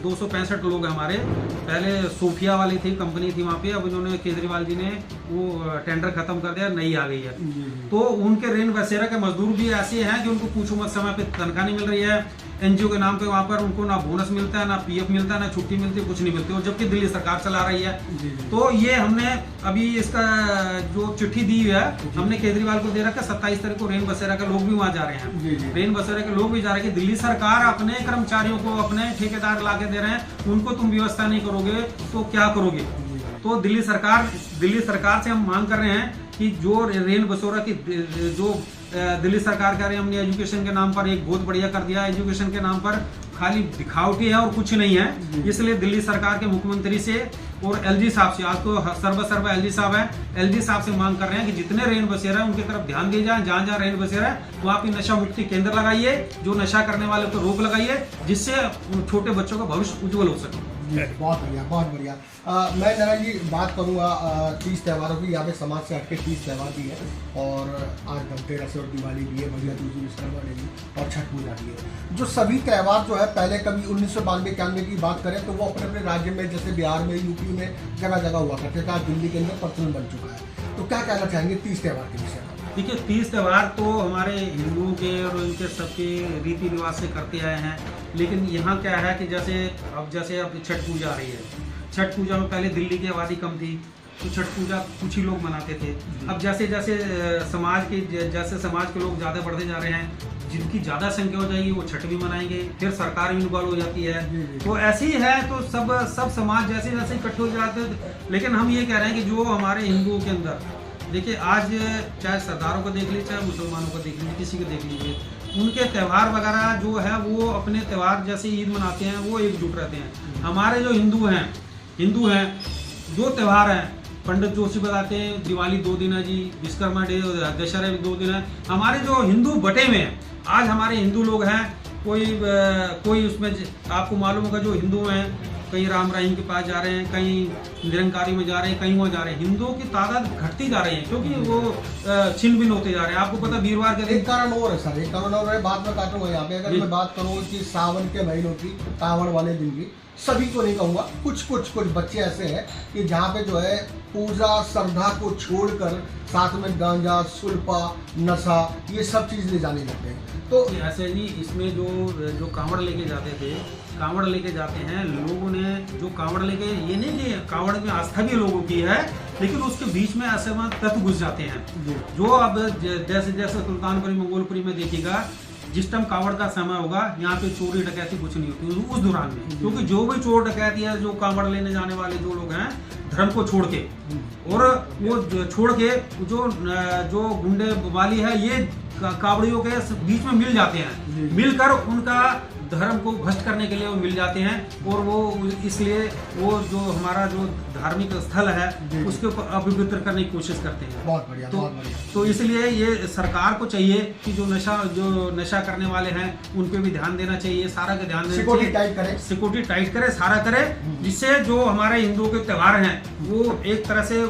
265 लोग हमारे, पहले सोफिया वाली थी कंपनी थी वहाँ पे, अब उन्होंने केजरीवाल जी ने वो टेंडर खत्म कर दिया, नई आ गई है। तो उनके रेन बसेरा के मजदूर भी ऐसे हैं कि उनको पूछो मत, समय पे तनख्वाह नहीं मिल रही है, एनजीओ के नाम पे वहाँ पर उनको ना बोनस मिलता है, ना पीएफ मिलता है, ना छुट्टी मिलती है, कुछ नहीं मिलती, और जबकि दिल्ली सरकार चला रही है। तो ये हमने अभी इसका जो चिट्ठी दी है हमने केजरीवाल को दे रखा है, 27 तारीख को रेन बसेरा के लोग भी वहाँ जा रहे हैं, रेन बसेरा के लोग भी जा रहे हैं कि दिल्ली सरकार अपने कर्मचारियों को अपने ठेकेदार ला के दे रहे हैं, उनको तुम व्यवस्था नहीं करोगे तो क्या करोगे। तो दिल्ली सरकार से हम मांग कर रहे हैं कि जो रेन बसेरा की जो दिल्ली सरकार कह रही है हमने एजुकेशन के नाम पर एक बहुत बढ़िया कर दिया, एजुकेशन के नाम पर खाली दिखावटी है और कुछ नहीं है। इसलिए दिल्ली सरकार के मुख्यमंत्री से और एलजी साहब से, आज तो सर्व एलजी साहब है, एलजी साहब से मांग कर रहे हैं कि जितने रेन बसेरा है उनकी तरफ ध्यान दिया जाए, जहाँ जहाँ रेन बसेरा है वहाँ पे नशा मुक्ति केंद्र लगाइए, जो नशा करने वाले को रोक लगाइए, जिससे छोटे बच्चों का भविष्य उज्जवल हो सके। बहुत बढ़िया, बहुत बढ़िया। मैं नारायण जी बात करूँगा 30 त्योहारों की, यहाँ पे समाज से हटके 30 त्योहार भी है, और आज धनतेरस और दिवाली भी है, भैया दूज, विश्वकर्मा भी, और छठ पूजा भी है। जो सभी त्योहार जो है पहले कभी 1992-91 की बात करें तो वो अपने अपने राज्य में, जैसे बिहार में, यूपी में जगह जगह हुआ करते थे, आज दिल्ली के अंदर प्रचलन बन चुका है। तो क्या कहना चाहेंगे 30 त्योहार के विषय में? देखिए 30 त्योहार तो हमारे हिंदुओं के और इनके सबके रीति रिवाज से करते आए हैं, लेकिन यहाँ क्या है कि जैसे अब छठ पूजा आ रही है, छठ पूजा में पहले दिल्ली की आबादी कम थी तो छठ पूजा कुछ ही लोग मनाते थे। अब जैसे जैसे समाज के लोग ज़्यादा बढ़ते जा रहे हैं, जिनकी ज़्यादा संख्या हो जाएगी वो छठ भी मनाएंगे, फिर सरकार भी इन्वॉल्व हो जाती है, तो ऐसे ही है। तो सब समाज जैसे जैसे इकट्ठे हो जाते हैं। लेकिन हम ये कह रहे हैं कि जो हमारे हिंदुओं के अंदर, देखिए आज चाहे सरदारों को देख लीजिए, चाहे मुसलमानों को देख लीजिए, किसी को देख लीजिए, उनके त्यौहार वगैरह जो है वो अपने त्यौहार जैसे ईद मनाते हैं वो एकजुट रहते हैं। हमारे जो हिंदू हैं जो त्यौहार हैं, पंडित जोशी बताते हैं दिवाली 2 दिन है जी, विश्वकर्मा डे, दशहरा भी 2 दिन है। हमारे जो हिंदू बटे में हैं, आज हमारे हिंदू लोग हैं, कोई उसमें आपको मालूम होगा जो हिंदू हैं कहीं राम रहीम के पास जा रहे हैं, कहीं निरंकारी में जा रहे हैं, कहीं वो जा रहे हैं। हिंदुओं की तादाद घटती जा रही है क्योंकि वो छिन्न भिन्न होते जा रहे हैं। आपको पता वीरवार के एक कारण और है सर, एक कारण और है, बाद में काटूंगा यहाँ पे। अगर मैं बात करूँ कि सावन के महीनों की, कावड़ वाले दिन की, सभी को नहीं कहूँगा, कुछ बच्चे ऐसे हैं कि जहाँ पे जो है पूजा श्रद्धा को छोड़कर साथ में गांजा, सुल्पा, नशा, ये सब चीज़ ले जाने लगते हैं। तो ऐसे जी इसमें जो कांवड़ लेके जाते हैं लोगों ने, जो कांवड़ लेके, ये नहीं कि कांवड़ में आस्था भी लोगों की है, लेकिन उसके बीच में ऐसे तत्व घुस जाते हैं जो अब जैसे सुल्तानपुरी मंगोलपुरी में देखिएगा, जिस टाइम कांवड़ का समय होगा यहाँ पे चोरी डकैती कुछ नहीं होती उस दौरान में, क्योंकि जो भी चोर डकैती है, जो कांवड़ लेने जाने वाले जो लोग हैं धर्म को छोड़ के, और वो छोड़ के जो गुंडे वाली है ये कांवड़ियों के बीच में मिल जाते हैं, मिलकर उनका धर्म को भ्रष्ट करने के लिए वो मिल जाते हैं, और वो इसलिए वो जो हमारा जो धार्मिक स्थल है उसके ऊपर अपवित्र करने की कोशिश करते हैं। बहुत बढ़िया, बहुत बढ़िया। तो इसलिए ये सरकार को चाहिए कि जो नशा करने वाले हैं उन पे भी ध्यान देना चाहिए, सारा का ध्यान देना चाहिए, सिक्योरिटी टाइट करे, सारा करे, जिससे जो हमारे हिंदुओं के त्यौहार हैं वो एक तरह से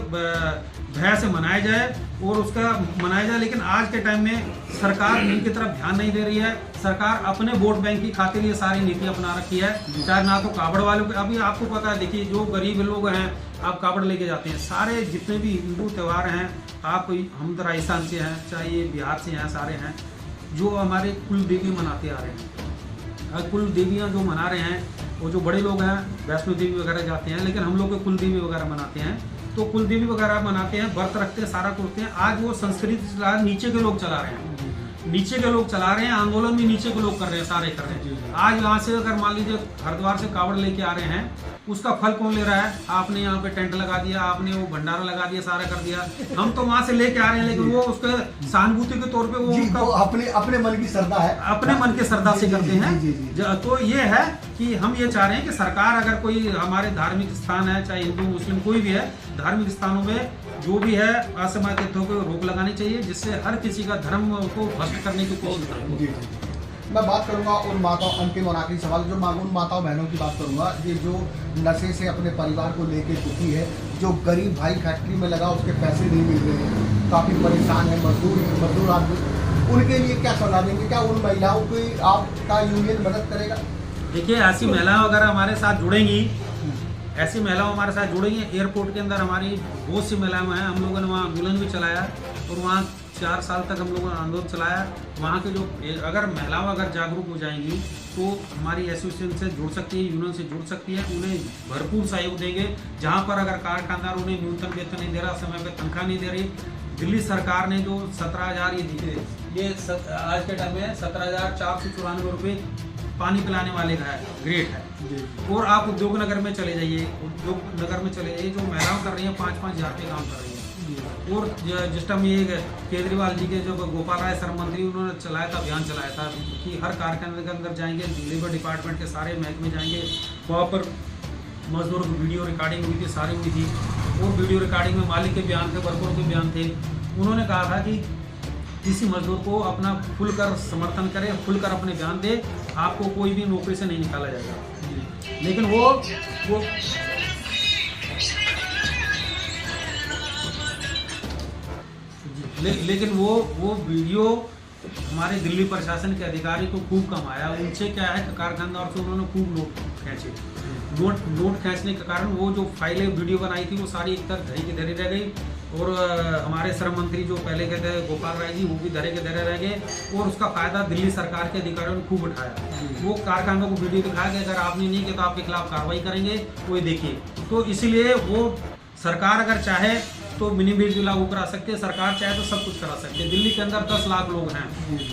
भय से मनाया जाए और उसका मनाया जाए। लेकिन आज के टाइम में सरकार इनकी तरफ ध्यान नहीं दे रही है। सरकार अपने वोट बैंक की खातिर ये सारी नीति अपना रखी है, चाहे ना तो कावड़ वालों के, अभी आपको पता है, देखिए जो गरीब लोग हैं आप कावड़ लेके जाते हैं, सारे जितने भी हिंदू त्यौहार हैं, आप हम राजस्थान से हैं, चाहे ये बिहार से हैं, सारे हैं जो हमारे कुल देवी मनाते आ रहे हैं। कुल देवियाँ जो मना रहे हैं, वो जो बड़े लोग हैं वैष्णो देवी वगैरह जाते हैं, लेकिन हम लोग के कुल देवी वगैरह मनाते हैं, तो कुलदेवी वगैरह मनाते हैं, व्रत रखते हैं, सारा करते हैं। आज वो संस्कृति नीचे के लोग चला रहे हैं। नीचे के लोग चला रहे हैं, आंदोलन भी नीचे के लोग कर रहे हैं, सारे कर रहे हैं। आज यहाँ से अगर मान लीजिए हरिद्वार से कावड़ लेके आ रहे हैं, उसका फल कौन ले रहा है? आपने यहाँ पे टेंट लगा दिया, आपने वो भंडारा लगा दिया, सारा कर दिया। हम तो वहां से लेके आ रहे हैं, लेकिन वो उसके सहानुभूति के तौर पे वो उनका अपने मन की श्रद्धा है, अपने मन के श्रद्धा से करते हैं। तो ये है कि हम ये चाह रहे हैं कि सरकार अगर कोई हमारे धार्मिक स्थान है, चाहे हिंदू मुस्लिम कोई भी है, धार्मिक स्थानों में जो भी है असामाजिक तत्वों को रोक लगानी चाहिए, जिससे हर किसी का धर्म को भ्रष्ट करने की कोशिश करेंगे। मैं बात करूंगा उन माताओं, अंतिम और आखिरी सवाल जो उन माताओं बहनों की बात करूंगा, ये जो नशे से अपने परिवार को लेके दुखी है, जो गरीब भाई फैक्ट्री में लगा उसके पैसे नहीं मिल रहे हैं, काफ़ी परेशान है, मजदूर आदमी, उनके लिए क्या सलाह देंगे? क्या उन महिलाओं की आपका यूनियन मदद करेगा? देखिए, ऐसी महिलाएं अगर हमारे साथ जुड़ेंगी, ऐसी महिलाओं हमारे साथ जुड़ेंगी। एयरपोर्ट के अंदर हमारी बहुत सी महिलाएं हैं, हम लोगों ने वहाँ आंदोलन भी चलाया और वहाँ 4 साल तक हम लोगों ने आंदोलन चलाया। वहाँ के जो अगर महिलाओं अगर जागरूक हो जाएंगी तो हमारी एसोसिएशन से जुड़ सकती है, यूनियन से जुड़ सकती है, उन्हें भरपूर सहयोग देंगे। जहाँ पर अगर कारखानदार उन्हें न्यूनतम वेतन नहीं दे रहा, समय पर तनख्वाह नहीं दे रही, दिल्ली सरकार ने जो 17,000 ये आज के टाइम में 17,494 रुपये पानी पिलाने वाले का है, ग्रेट है। और आप उद्योग नगर में चले जाइए, उद्योग नगर में चले जाइए, जो महिलाएं कर रही हैं 5-5 हज़ार रुपये काम कर रही हैं। और जिस टाइम ये केजरीवाल जी के जो गोपाल राय श्रम मंत्री, उन्होंने चलाया था, अभियान चलाया था कि हर कारखाने के अंदर जाएंगे, लेबर डिपार्टमेंट के सारे महकमे जाएंगे, वहाँ पर मजदूरों की वीडियो रिकॉर्डिंग हुई थी, सारी हुई थी। और वीडियो रिकॉर्डिंग में मालिक के बयान थे, वर्करों के बयान थे। उन्होंने कहा था कि किसी मजदूर को अपना खुलकर समर्थन करे, खुलकर अपने बयान दे, आपको कोई भी नौकरी से नहीं निकाला जाएगा। लेकिन वो वीडियो हमारे दिल्ली प्रशासन के अधिकारी को खूब कम आया। उनसे क्या है कि कारखानदार से उन्होंने खूब नोट खींचे। नोट खींचने के कारण वो जो फाइलें वीडियो बनाई थी वो सारी एक तरफ धरी की धरी रह गई। और हमारे श्रम मंत्री जो पहले के थे गोपाल राय जी, वो भी धरे के धरे रह गए। और उसका फायदा दिल्ली सरकार के अधिकारियों ने खूब उठाया। वो कारखानों को वीडियो दिखाया कि अगर आपने नहीं किया तो आपके खिलाफ कार्रवाई करेंगे, वो देखिए। तो इसीलिए वो सरकार अगर चाहे तो मिनी बिल भी लागू करा सकते हैं, सरकार चाहे तो सब कुछ करा सकते हैं। दिल्ली के अंदर 10 लाख लोग हैं,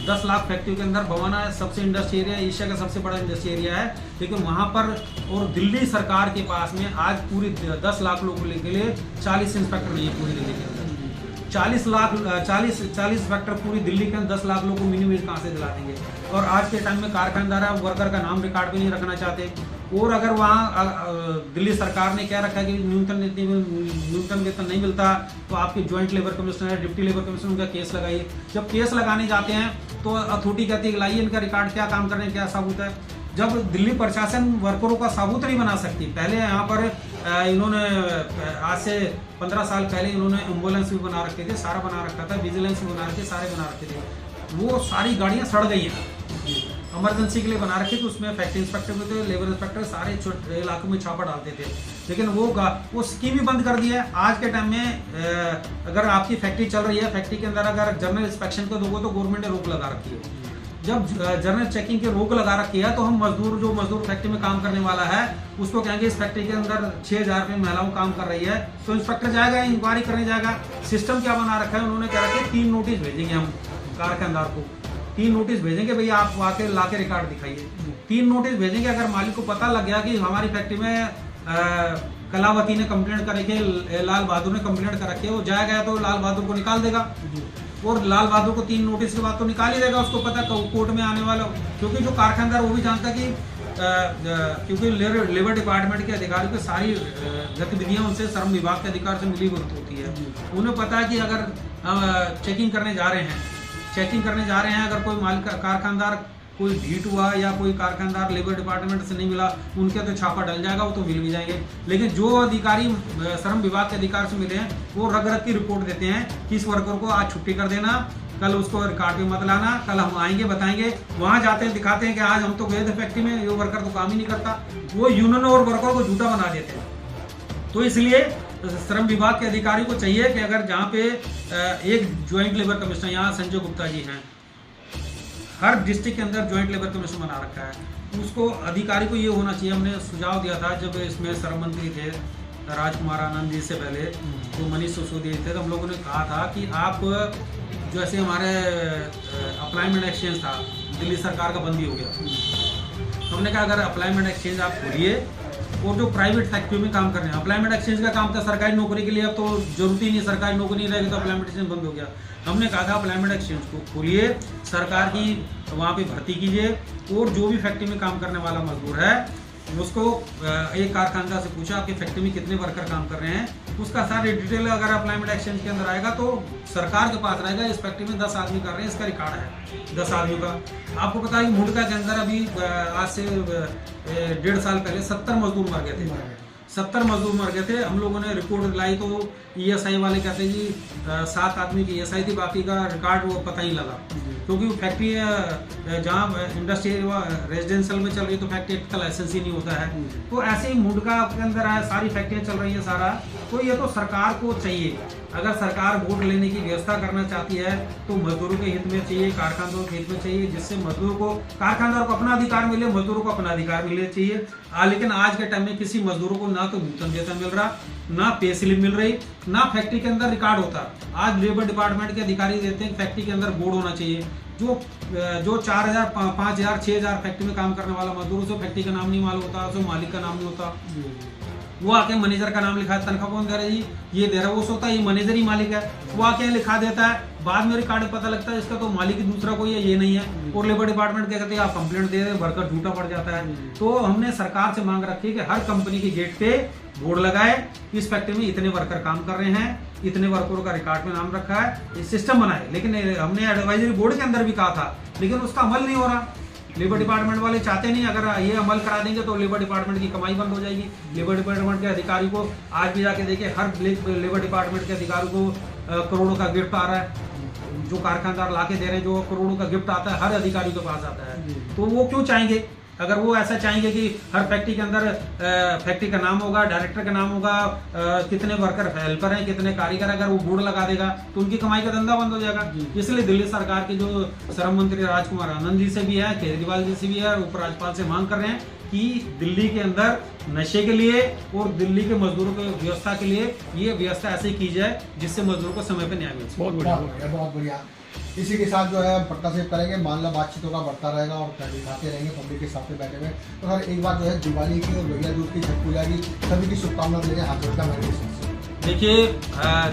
10 लाख फैक्ट्री के अंदर भवाना सबसे इंडस्ट्री एरिया, एशिया का सबसे बड़ा इंडस्ट्री एरिया है। लेकिन वहाँ पर और दिल्ली सरकार के पास में आज पूरी 10 लाख लोगों के लिए 40 इंस्पेक्टर नहीं है पूरी दिल्ली के अंदर। 40 इंस्पेक्टर पूरी दिल्ली के अंदर 10 लाख लोगों को मिनी वेज कहाँ से दिला देंगे? और आज के टाइम में कारखानदार है, वर्कर का नाम रिकॉर्ड भी नहीं रखना चाहते। और अगर वहाँ दिल्ली सरकार ने क्या रखा है कि न्यूनतम वेतन नहीं मिलता तो आपके ज्वाइंट लेबर कमिश्नर है, डिप्टी लेबर कमिश्नर, उनका केस लगाइए। जब केस लगाने जाते हैं तो अथॉरिटी कहती है लाइए इनका रिकॉर्ड, क्या काम करने क्या सबूत है। जब दिल्ली प्रशासन वर्करों का सबूत नहीं बना सकती, पहले यहाँ पर इन्होंने आज से 15 साल पहले इन्होंने एम्बुलेंस भी बना रखे थे, सारा बना रखा था, विजिलेंस भी बना रखे, सारे बना रखे थे। वो सारी गाड़ियाँ सड़ गई हैं, इमरजेंसी के लिए बना रखे थे। उसमें फैक्ट्री इंस्पेक्टर भी थे, लेबर इंस्पेक्टर, सारे छोटे इलाकों में छापा डालते थे। लेकिन वो स्कीम ही बंद कर दी है। आज के टाइम में अगर आपकी फैक्ट्री चल रही है, फैक्ट्री के अंदर अगर जनरल इंस्पेक्शन को दोगे तो गवर्नमेंट ने रोक लगा रखी है। जब जनरल चेकिंग की रोक लगा रखी है तो हम मजदूर फैक्ट्री में काम करने वाला है उसको कहेंगे इस फैक्ट्री के अंदर 6,000 रुपये महिलाओं काम कर रही है, तो इंस्पेक्टर जाएगा, इंक्वायरी करने जाएगा। सिस्टम क्या बना रखा है उन्होंने, क्या रखा है 3 नोटिस भेजेंगे हम कारखानदार को, 3 नोटिस भेजेंगे, भैया आप आके लाके रिकॉर्ड दिखाइए। 3 नोटिस भेजेंगे। अगर मालिक को पता लग गया कि हमारी फैक्ट्री में कलावती ने कंप्लेंट करके, लाल बहादुर ने कंप्लेंट कर रखी है, वो जाएगा तो लाल बहादुर को निकाल देगा। और लाल बहादुर को 3 नोटिस के बाद तो निकाल ही देगा, उसको पता कोर्ट में आने वाला। क्योंकि जो कारखानदार वो भी जानता कि क्योंकि लेबर डिपार्टमेंट के अधिकारियों की सारी गतिविधियां उनसे श्रम विभाग के अधिकार से मिली होती है। उन्हें पता है कि अगर चेकिंग करने जा रहे हैं, अगर कोई मालिक कारखानदार कोई ढीठ हुआ या कोई कारखानदार लेबर डिपार्टमेंट से नहीं मिला, उनके तो छापा डल जाएगा, वो तो मिल भी जाएंगे। लेकिन जो अधिकारी श्रम विभाग के अधिकार से मिले हैं वो रग की रिपोर्ट देते हैं कि इस वर्कर को आज छुट्टी कर देना, कल उसको रिकॉर्ड पे मत लाना, कल हम आएंगे बताएंगे। वहाँ जाते हैं, दिखाते हैं कि आज हम तो गए थे फैक्ट्री में, ये वर्कर तो काम ही नहीं करता। वो यूनियन और वर्कर को झूठा बना देते हैं। तो इसलिए श्रम विभाग के अधिकारी को चाहिए कि अगर जहाँ पे एक ज्वाइंट लेबर कमिश्नर, यहाँ संजय गुप्ता जी हैं, हर डिस्ट्रिक्ट के अंदर ज्वाइंट लेबर कमीशन बना रखा है, उसको अधिकारी को ये होना चाहिए। हमने सुझाव दिया था जब इसमें श्रम मंत्री थे राजकुमार आनंद जी से पहले, तो मनीष सिसोदिया थे, तो हम लोगों ने कहा था कि आप जो ऐसे हमारे अप्लाइमेंट एक्सचेंज था, दिल्ली सरकार का बंद ही हो गया। हमने कहा अगर अप्लाइमेंट एक्सचेंज आप खोलिए और जो प्राइवेट फैक्ट्री में काम कर रहे हैं, अप्लाइमेंट एक्सचेंज का काम था सरकारी नौकरी के लिए, अब तो जरूरत ही नहीं, सरकारी नौकरी नहीं रहेगी तो अप्लाइमेंट एक्सचेंज बंद हो गया। हमने कहा था अप्लाइमेंट एक्सचेंज को खोलिए, सरकार की वहाँ पे भर्ती कीजिए और जो भी फैक्ट्री में काम करने वाला मजदूर है उसको एक कारखानदार से पूछा आपकी फैक्ट्री में कितने वर्कर काम कर रहे हैं, उसका सारी डिटेल अगर अप्लाइमेंट एक्सचेंज के अंदर आएगा तो सरकार के पास रहेगा। इस फैक्ट्री में 10 आदमी कर रहे हैं, इसका रिकॉर्ड है 10 आदमी का। आपको पता है कि मुंडका के अंदर अभी आज से 1.5 साल पहले 70 मजदूर मर गए थे। 70 मजदूर मर गए थे। हम लोगों ने रिपोर्ट लाई तो ESI वाले कहते हैं जी 7 आदमी की ESI थी, बाकी का रिकॉर्ड वो पता ही लगा, क्योंकि वो फैक्ट्री जहाँ इंडस्ट्रियल रेजिडेंशियल में चल रही है तो फैक्ट्री का लाइसेंस ही नहीं होता है। तो ऐसे ही मुंडका के अंदर है, सारी फैक्ट्रियाँ चल रही है सारा। तो ये तो सरकार को चाहिए, अगर सरकार वोट लेने की व्यवस्था करना चाहती है तो मजदूरों के हित में चाहिए, कारखानदारों के हित में चाहिए, जिससे मजदूर को, कारखानदार को अपना अधिकार मिले, मजदूरों को अपना अधिकार मिलना चाहिए। लेकिन आज के टाइम में किसी मजदूरों को ना तो वेतन वेतन मिल रहा, ना पे स्लिप मिल रही, ना फैक्ट्री के अंदर रिकॉर्ड होता। आज लेबर डिपार्टमेंट के अधिकारी देते हैं फैक्ट्री के अंदर बोर्ड होना चाहिए। जो 4,000 5,000 6,000 फैक्ट्री में काम करने वाला मजदूर, उसे फैक्ट्री का नाम नहीं मालूम होता, उसे मालिक का नाम नहीं होता। वो आके मैनेजर का नाम लिखा है, तनख्वाह कौन दे रहा है जी, ये दे रहा है, वो सोता है ये मैनेजर ही मालिक है, वो आके लिखा देता है। बाद में रिकॉर्ड पता लगता है इसका तो मालिक ही दूसरा कोई है, ये नहीं है। और लेबर डिपार्टमेंट क्या कहते हैं आप कंप्लेंट दे रहे, वर्कर झूठा पड़ जाता है। तो हमने सरकार से मांग रखी है कि हर कंपनी के गेट पे बोर्ड लगाए, इस फैक्ट्री में इतने वर्कर काम कर रहे हैं, इतने वर्करों का रिकॉर्ड में नाम रखा है, ये सिस्टम बनाए। लेकिन हमने एडवाइजरी बोर्ड के अंदर भी कहा था, लेकिन उसका अमल नहीं हो रहा। लेबर डिपार्टमेंट वाले चाहते नहीं, अगर ये अमल करा देंगे तो लेबर डिपार्टमेंट की कमाई बंद हो जाएगी। लेबर डिपार्टमेंट के अधिकारी को आज भी जाके देखिए, हर लेबर डिपार्टमेंट के अधिकारी को करोड़ों का गिफ्ट आ रहा है, जो कारखानदार लाके दे रहे हैं, जो करोड़ों का गिफ्ट आता है हर अधिकारी के पास आता है। तो वो क्यों चाहेंगे? अगर वो ऐसा चाहेंगे कि हर फैक्ट्री के अंदर फैक्ट्री का नाम होगा, डायरेक्टर का नाम होगा, कितने वर्कर हेल्पर हैं, कितने कारीगर, अगर वो बोर्ड लगा देगा तो उनकी कमाई का धंधा बंद हो जाएगा। इसलिए दिल्ली सरकार के जो श्रम मंत्री राजकुमार आनंद जी से भी है, केजरीवाल जी से भी है, उपराज्यपाल से मांग कर रहे हैं कि दिल्ली के अंदर नशे के लिए और दिल्ली के मजदूरों की व्यवस्था के लिए ये व्यवस्था ऐसे की जाए जिससे मजदूरों को समय पर न्याय मिल सके। बहुत बढ़िया। इसी के साथ जो है पट्टा सेव करेंगे, मामला बातचीतों का बढ़ता रहेगा और दिखाते रहेंगे पब्लिक के साथ बैठे हुए। तो सर एक बात जो है दिवाली की और भैया दूज की, छठ पूजा की सभी की शुभकामनाएं देने हाथ जोड़ता मेरे। देखिए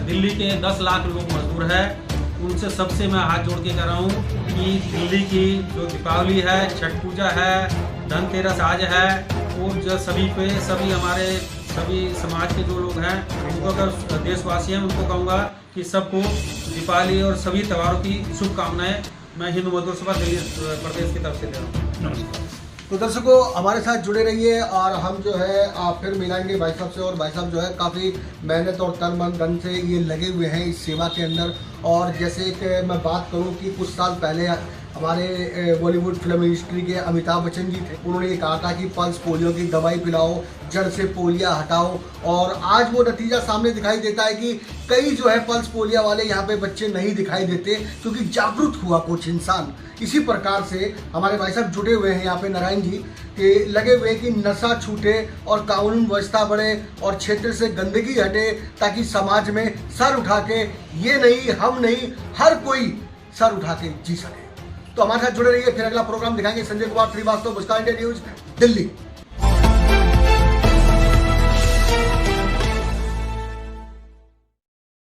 दिल्ली के 10 लाख लोग मजदूर हैं, उनसे सबसे मैं हाथ जोड़ के कह रहा हूँ कि दिल्ली की जो दीपावली है, छठ पूजा है, धनतेरस आज है, और जो सभी हमारे सभी समाज के जो लोग हैं उनको, अगर देशवासी हैं उनको कहूँगा कि सबको दीपावली और सभी त्योहारों की शुभकामनाएं मैं हिंदू मजदूर सभा दिल्ली प्रदेश की तरफ से दे रहा हूँ। नमस्कार। तो दर्शकों हमारे साथ जुड़े रहिए और हम जो है आप फिर मिलाएंगे भाई साहब से। और भाई साहब जो है काफ़ी मेहनत और तन मन धन से ये लगे हुए हैं इस सेवा के अंदर। और जैसे कि मैं बात करूं कि कुछ साल पहले हमारे बॉलीवुड फिल्म इंडस्ट्री के अमिताभ बच्चन जी थे, उन्होंने ये कहा था कि पल्स पोलियो की दवाई पिलाओ, जड़ से पोलियो हटाओ। और आज वो नतीजा सामने दिखाई देता है कि कई जो है पल्स पोलियो वाले यहाँ पे बच्चे नहीं दिखाई देते, क्योंकि जागरूक हुआ कुछ इंसान। इसी प्रकार से हमारे भाई साहब जुड़े हुए हैं यहाँ पे नारायण जी के, लगे हुए कि नशा छूटे और कानून व्यवस्था बढ़े और क्षेत्र से गंदगी हटे, ताकि समाज में सर उठा के, ये नहीं हम नहीं, हर कोई सर उठा के जी सके। तो हमारे साथ जुड़े रहिए, फिर अगला प्रोग्राम दिखाएंगे। संजय कुमार श्रीवास्तव, मुस्कान इंडिया न्यूज, दिल्ली।